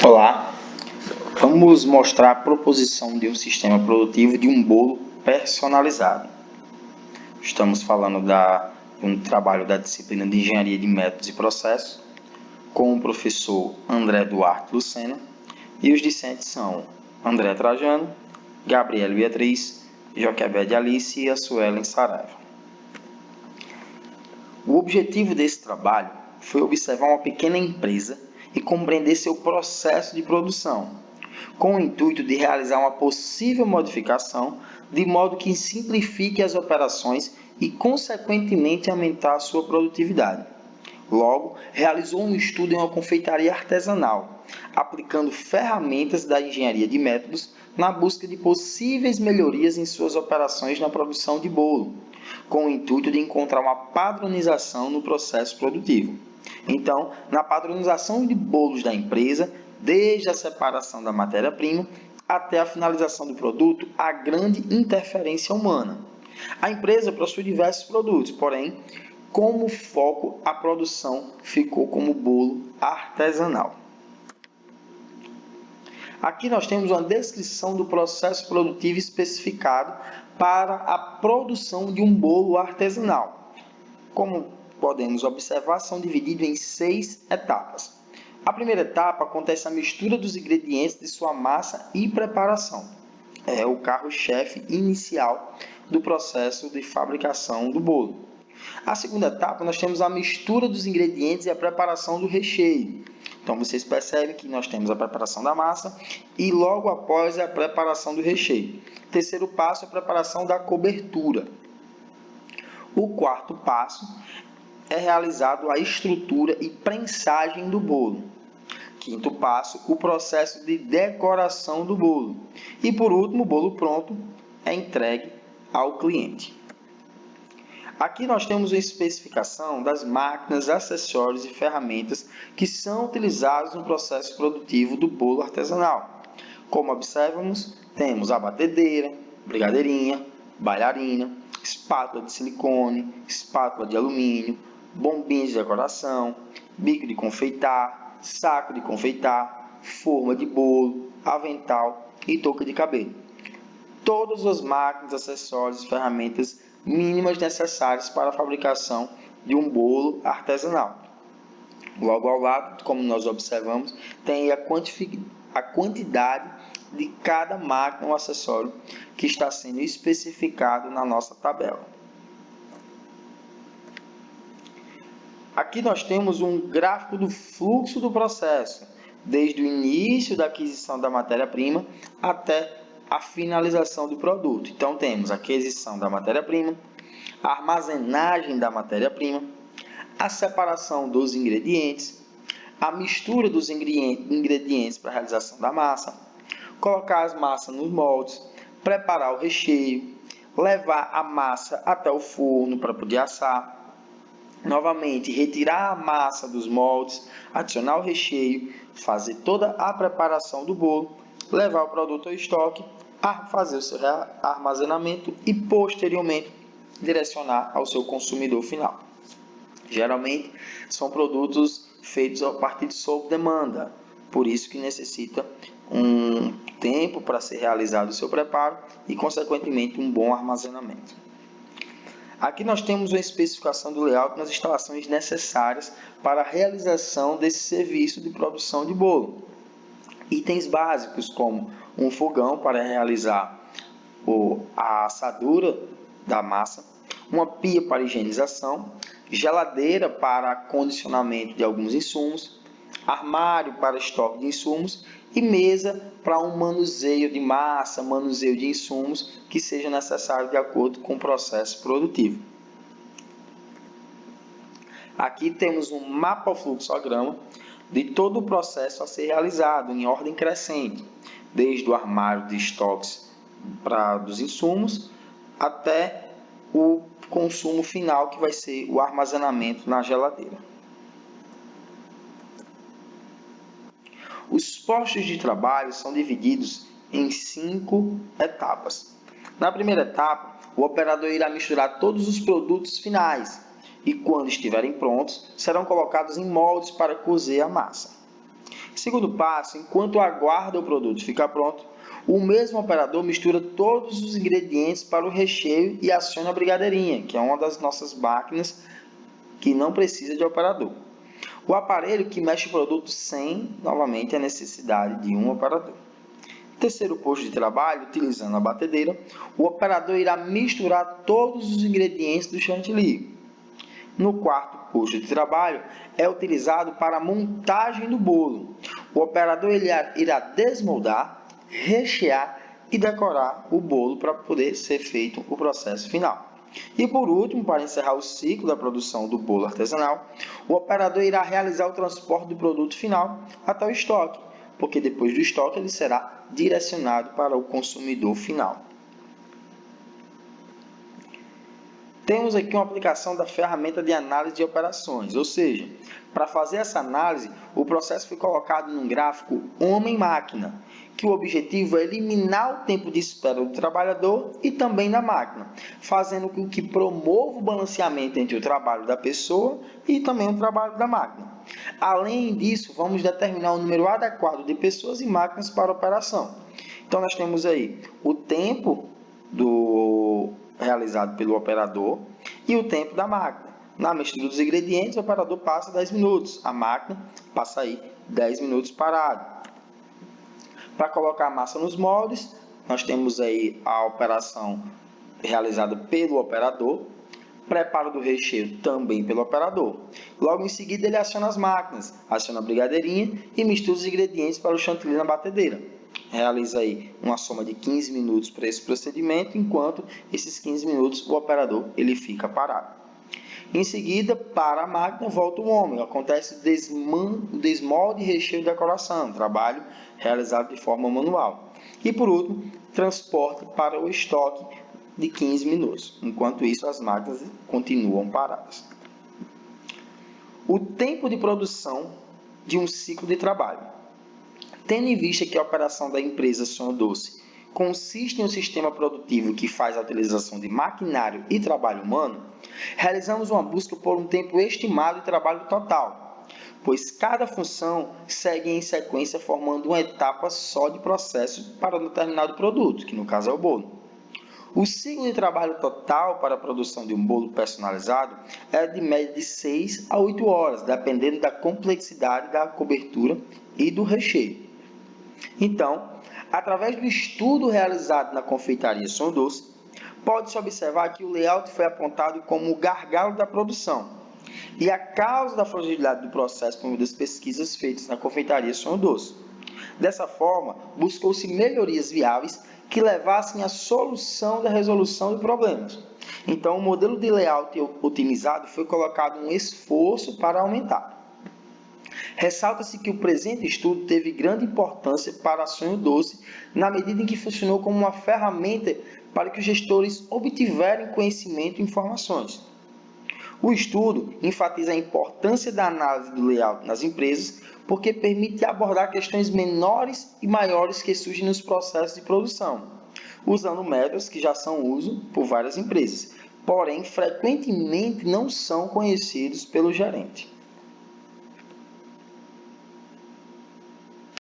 Olá, vamos mostrar a proposição de um sistema produtivo de um bolo personalizado. Estamos falando de um trabalho da disciplina de Engenharia de Métodos e Processos, com o professor André Duarte Lucena, e os discentes são André Trajano, Gabriela Beatriz, Joquebede Alice e a Suelen Saraiva. O objetivo desse trabalho foi observar uma pequena empresa e compreender seu processo de produção, com o intuito de realizar uma possível modificação de modo que simplifique as operações e, consequentemente, aumentar a sua produtividade. Logo, realizou um estudo em uma confeitaria artesanal, aplicando ferramentas da engenharia de métodos na busca de possíveis melhorias em suas operações na produção de bolo, com o intuito de encontrar uma padronização no processo produtivo. Então, na padronização de bolos da empresa, desde a separação da matéria-prima até a finalização do produto, há grande interferência humana. A empresa possui diversos produtos, porém, como foco, a produção ficou como bolo artesanal. Aqui nós temos uma descrição do processo produtivo especificado para a produção de um bolo artesanal. Como podemos observar, são divididos em 6 etapas. A primeira etapa acontece a mistura dos ingredientes de sua massa e preparação. É o carro-chefe inicial do processo de fabricação do bolo. A segunda etapa, nós temos a mistura dos ingredientes e a preparação do recheio. Então, vocês percebem que nós temos a preparação da massa e logo após a preparação do recheio. Terceiro passo, a preparação da cobertura. O quarto passo é realizado a estrutura e prensagem do bolo. Quinto passo, o processo de decoração do bolo. E por último, o bolo pronto é entregue ao cliente. Aqui nós temos a especificação das máquinas, acessórios e ferramentas que são utilizados no processo produtivo do bolo artesanal. Como observamos, temos a batedeira, brigadeirinha, bailarina, espátula de silicone, espátula de alumínio, bombinhas de decoração, bico de confeitar, saco de confeitar, forma de bolo, avental e touca de cabelo. Todas as máquinas, acessórios e ferramentas mínimas necessárias para a fabricação de um bolo artesanal. Logo ao lado, como nós observamos, tem a quantidade de cada máquina ou acessório que está sendo especificado na nossa tabela. Aqui nós temos um gráfico do fluxo do processo, desde o início da aquisição da matéria-prima até a finalização do produto. Então, temos a aquisição da matéria-prima, a armazenagem da matéria-prima, a separação dos ingredientes, a mistura dos ingredientes para a realização da massa, colocar as massas nos moldes, preparar o recheio, levar a massa até o forno para poder assar, novamente retirar a massa dos moldes, adicionar o recheio, fazer toda a preparação do bolo, levar o produto ao estoque, fazer o seu armazenamento e, posteriormente, direcionar ao seu consumidor final. Geralmente, são produtos feitos a partir de sob demanda, por isso que necessita um tempo para ser realizado o seu preparo e, consequentemente, um bom armazenamento. Aqui nós temos uma especificação do layout nas instalações necessárias para a realização desse serviço de produção de bolo. Itens básicos como um fogão para realizar a assadura da massa, uma pia para higienização, geladeira para condicionamento de alguns insumos, armário para estoque de insumos e mesa para um manuseio de massa, manuseio de insumos que seja necessário de acordo com o processo produtivo. Aqui temos um mapa-fluxograma de todo o processo a ser realizado em ordem crescente, desde o armário de estoques dos insumos até o consumo final, que vai ser o armazenamento na geladeira. Os postos de trabalho são divididos em 5 etapas. Na primeira etapa, o operador irá misturar todos os produtos finais e, quando estiverem prontos, serão colocados em moldes para cozer a massa. Segundo passo, enquanto aguarda o produto ficar pronto, o mesmo operador mistura todos os ingredientes para o recheio e aciona a brigadeirinha, que é uma das nossas máquinas que não precisa de operador. O aparelho que mexe o produto sem, novamente, a necessidade de um operador. Terceiro posto de trabalho, utilizando a batedeira, o operador irá misturar todos os ingredientes do chantilly. No quarto posto de trabalho, é utilizado para a montagem do bolo. O operador irá desmoldar, rechear e decorar o bolo para poder ser feito o processo final. E por último, para encerrar o ciclo da produção do bolo artesanal, o operador irá realizar o transporte do produto final até o estoque, porque depois do estoque ele será direcionado para o consumidor final. Temos aqui uma aplicação da ferramenta de análise de operações, ou seja, para fazer essa análise, o processo foi colocado num gráfico homem-máquina, que o objetivo é eliminar o tempo de espera do trabalhador e também da máquina, fazendo com que promova o balanceamento entre o trabalho da pessoa e também o trabalho da máquina. Além disso, vamos determinar o número adequado de pessoas e máquinas para a operação. Então, nós temos aí o tempo realizado pelo operador e o tempo da máquina. Na mistura dos ingredientes, o operador passa 10 minutos, a máquina passa aí 10 minutos parado. Para colocar a massa nos moldes, nós temos aí a operação realizada pelo operador, preparo do recheio também pelo operador. Logo em seguida, ele aciona as máquinas, aciona a brigadeirinha e mistura os ingredientes para o chantilly na batedeira. Realiza aí uma soma de 15 minutos para esse procedimento, enquanto esses 15 minutos o operador ele fica parado. Em seguida, para a máquina, volta o homem. Acontece o desmolde, recheio e decoração, trabalho realizado de forma manual. E, por último, transporte para o estoque de 15 minutos. Enquanto isso, as máquinas continuam paradas. O tempo de produção de um ciclo de trabalho. Tendo em vista que a operação da empresa Sonho Doce consiste em um sistema produtivo que faz a utilização de maquinário e trabalho humano, realizamos uma busca por um tempo estimado de trabalho total, pois cada função segue em sequência formando uma etapa só de processo para um determinado produto, que no caso é o bolo. O ciclo de trabalho total para a produção de um bolo personalizado é de média de 6 a 8 horas, dependendo da complexidade da cobertura e do recheio. Então, através do estudo realizado na confeitaria Sonho Doce, pode-se observar que o layout foi apontado como o gargalo da produção e a causa da fragilidade do processo por meio das pesquisas feitas na confeitaria Sonho Doce. Dessa forma, buscou-se melhorias viáveis que levassem à solução da resolução de problemas. Então, o modelo de layout otimizado foi colocado um esforço para aumentar. Ressalta-se que o presente estudo teve grande importância para a Sonho Doce, na medida em que funcionou como uma ferramenta para que os gestores obtiverem conhecimento e informações. O estudo enfatiza a importância da análise do layout nas empresas, porque permite abordar questões menores e maiores que surgem nos processos de produção, usando métodos que já são usados por várias empresas, porém frequentemente não são conhecidos pelo gerente.